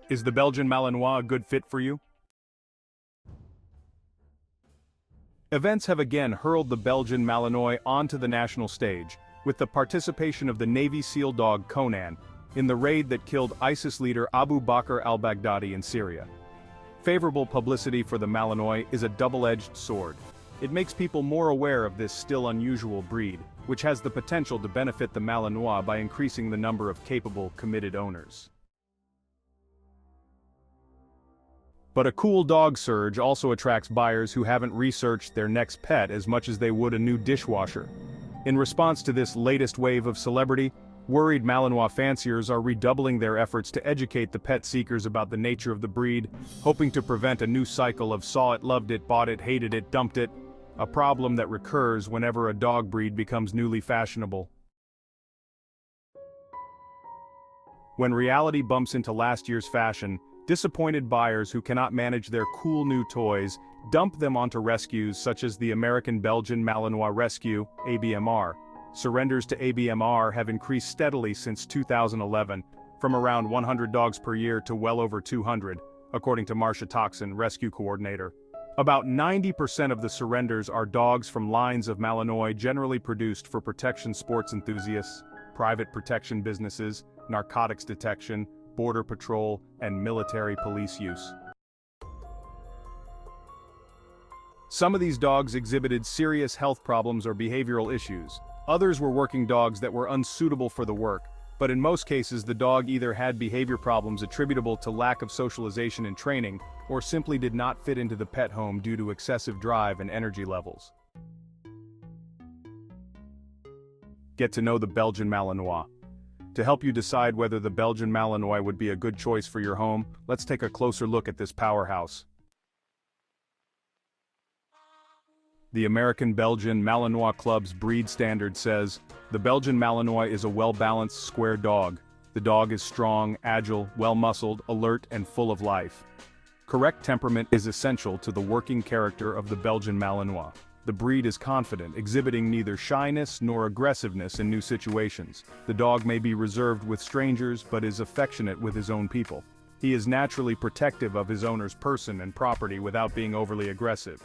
Is the Belgian Malinois a good fit for you? Events have again hurled the Belgian Malinois onto the national stage, with the participation of the Navy SEAL dog Conan, in the raid that killed ISIS leader Abu Bakr al-Baghdadi in Syria. Favorable publicity for the Malinois is a double-edged sword. It makes people more aware of this still unusual breed, which has the potential to benefit the Malinois by increasing the number of capable, committed owners. But a cool dog surge also attracts buyers who haven't researched their next pet as much as they would a new dishwasher. In response to this latest wave of celebrity, worried Malinois fanciers are redoubling their efforts to educate the pet seekers about the nature of the breed, hoping to prevent a new cycle of saw it, loved it, bought it, hated it, dumped it, a problem that recurs whenever a dog breed becomes newly fashionable. When reality bumps into last year's fashion, disappointed buyers who cannot manage their cool new toys dump them onto rescues such as the American Belgian Malinois Rescue, ABMR. Surrenders to ABMR have increased steadily since 2011, from around 100 dogs per year to well over 200, according to Marcia Tokson, rescue coordinator. About 90% of the surrenders are dogs from lines of Malinois generally produced for protection sports enthusiasts, private protection businesses, narcotics detection, border patrol, and military police use. Some of these dogs exhibited serious health problems or behavioral issues. Others were working dogs that were unsuitable for the work, but in most cases the dog either had behavior problems attributable to lack of socialization and training, or simply did not fit into the pet home due to excessive drive and energy levels. Get to know the Belgian Malinois. To help you decide whether the Belgian Malinois would be a good choice for your home, let's take a closer look at this powerhouse. The American Belgian Malinois Club's breed standard says, the Belgian Malinois is a well-balanced, square dog. The dog is strong, agile, well-muscled, alert, and full of life. Correct temperament is essential to the working character of the Belgian Malinois. The breed is confident, exhibiting neither shyness nor aggressiveness in new situations. The dog may be reserved with strangers but is affectionate with his own people. He is naturally protective of his owner's person and property without being overly aggressive.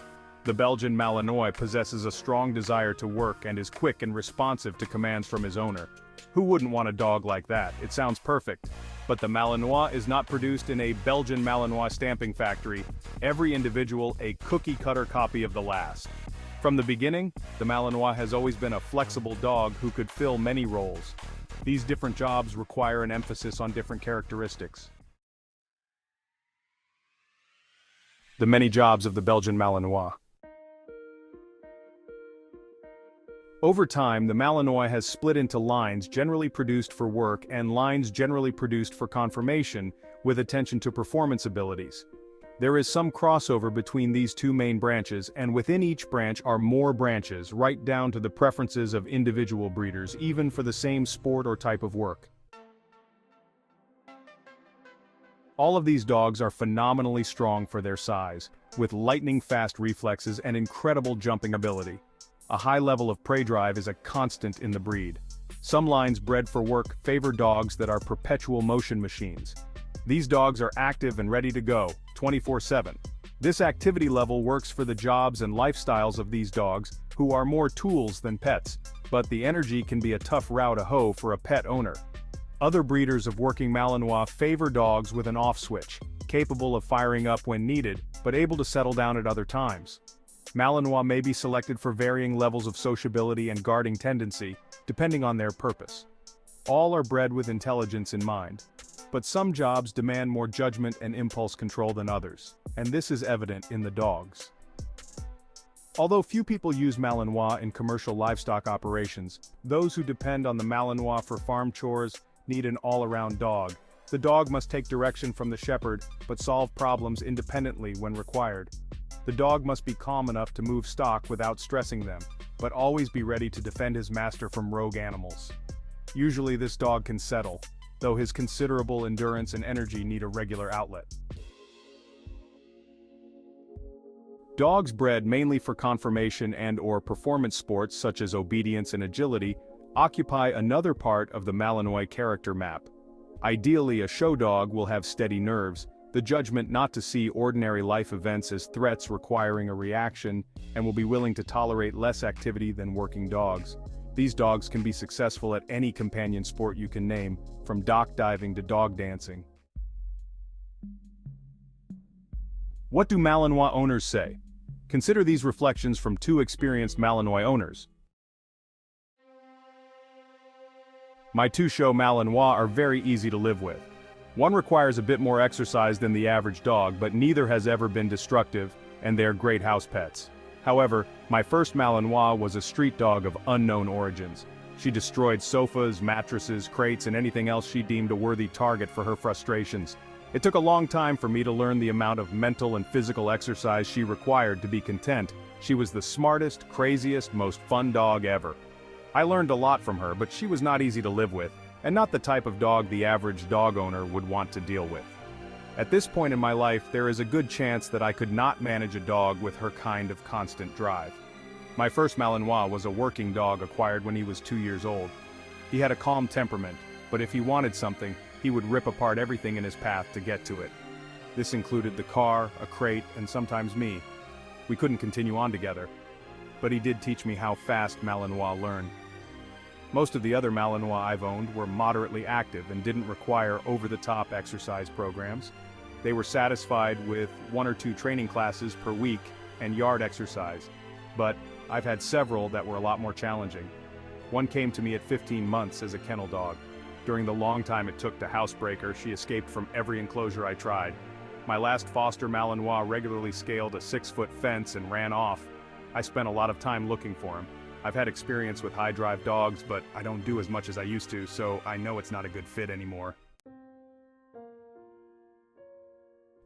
The Belgian Malinois possesses a strong desire to work and is quick and responsive to commands from his owner. Who wouldn't want a dog like that? It sounds perfect. But the Malinois is not produced in a Belgian Malinois stamping factory, every individual a cookie-cutter copy of the last. From the beginning, the Malinois has always been a flexible dog who could fill many roles. These different jobs require an emphasis on different characteristics. The many jobs of the Belgian Malinois. Over time, the Malinois has split into lines generally produced for work and lines generally produced for conformation, with attention to performance abilities. There is some crossover between these two main branches, and within each branch are more branches, right down to the preferences of individual breeders, even for the same sport or type of work. All of these dogs are phenomenally strong for their size, with lightning-fast reflexes and incredible jumping ability. A high level of prey drive is a constant in the breed. Some lines bred for work favor dogs that are perpetual motion machines. These dogs are active and ready to go, 24/7. This activity level works for the jobs and lifestyles of these dogs, who are more tools than pets, but the energy can be a tough row to hoe for a pet owner. Other breeders of working Malinois favor dogs with an off switch, capable of firing up when needed, but able to settle down at other times. Malinois may be selected for varying levels of sociability and guarding tendency, depending on their purpose. All are bred with intelligence in mind, but some jobs demand more judgment and impulse control than others, and this is evident in the dogs. Although few people use Malinois in commercial livestock operations, those who depend on the Malinois for farm chores need an all-around dog. The dog must take direction from the shepherd, but solve problems independently when required. The dog must be calm enough to move stock without stressing them, but always be ready to defend his master from rogue animals. Usually this dog can settle, though his considerable endurance and energy need a regular outlet. Dogs bred mainly for conformation and/or performance sports such as obedience and agility occupy another part of the Malinois character map. Ideally, a show dog will have steady nerves, the judgment not to see ordinary life events as threats requiring a reaction, and will be willing to tolerate less activity than working dogs. These dogs can be successful at any companion sport you can name, from dock diving to dog dancing. What do Malinois owners say? Consider these reflections from two experienced Malinois owners. My two show Malinois are very easy to live with. One requires a bit more exercise than the average dog, but neither has ever been destructive, and they're great house pets. However, my first Malinois was a street dog of unknown origins. She destroyed sofas, mattresses, crates, and anything else she deemed a worthy target for her frustrations. It took a long time for me to learn the amount of mental and physical exercise she required to be content. She was the smartest, craziest, most fun dog ever. I learned a lot from her, but she was not easy to live with, and not the type of dog the average dog owner would want to deal with. At this point in my life, there is a good chance that I could not manage a dog with her kind of constant drive. My first Malinois was a working dog acquired when he was 2 years old. He had a calm temperament, but if he wanted something, he would rip apart everything in his path to get to it. This included the car, a crate, and sometimes me. We couldn't continue on together. But he did teach me how fast Malinois learn. Most of the other Malinois I've owned were moderately active and didn't require over-the-top exercise programs. They were satisfied with 1 or 2 training classes per week and yard exercise. But I've had several that were a lot more challenging. One came to me at 15 months as a kennel dog. During the long time it took to housebreak her, she escaped from every enclosure I tried. My last foster Malinois regularly scaled a 6-foot fence and ran off. I spent a lot of time looking for him. I've had experience with high-drive dogs, but I don't do as much as I used to, so I know it's not a good fit anymore.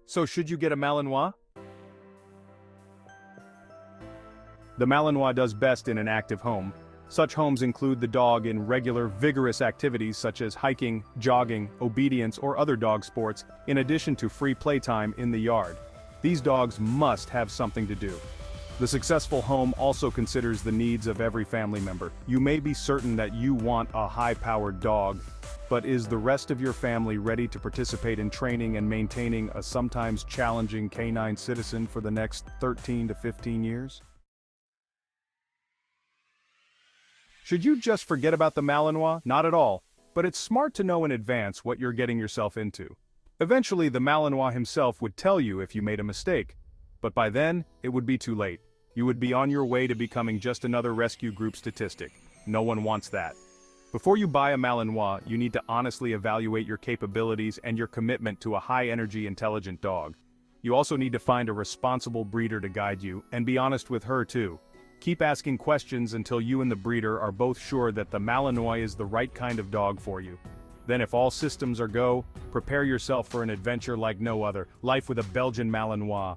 So should you get a Malinois? The Malinois does best in an active home. Such homes include the dog in regular, vigorous activities such as hiking, jogging, obedience, or other dog sports, in addition to free playtime in the yard. These dogs must have something to do. The successful home also considers the needs of every family member. You may be certain that you want a high-powered dog, but is the rest of your family ready to participate in training and maintaining a sometimes challenging canine citizen for the next 13 to 15 years? Should you just forget about the Malinois? Not at all, but it's smart to know in advance what you're getting yourself into. Eventually, the Malinois himself would tell you if you made a mistake, but by then, it would be too late. You would be on your way to becoming just another rescue group statistic. No one wants that. Before you buy a Malinois, you need to honestly evaluate your capabilities and your commitment to a high-energy, intelligent dog. You also need to find a responsible breeder to guide you, and be honest with her too. Keep asking questions until you and the breeder are both sure that the Malinois is the right kind of dog for you. Then if all systems are go, prepare yourself for an adventure like no other. Life with a Belgian Malinois.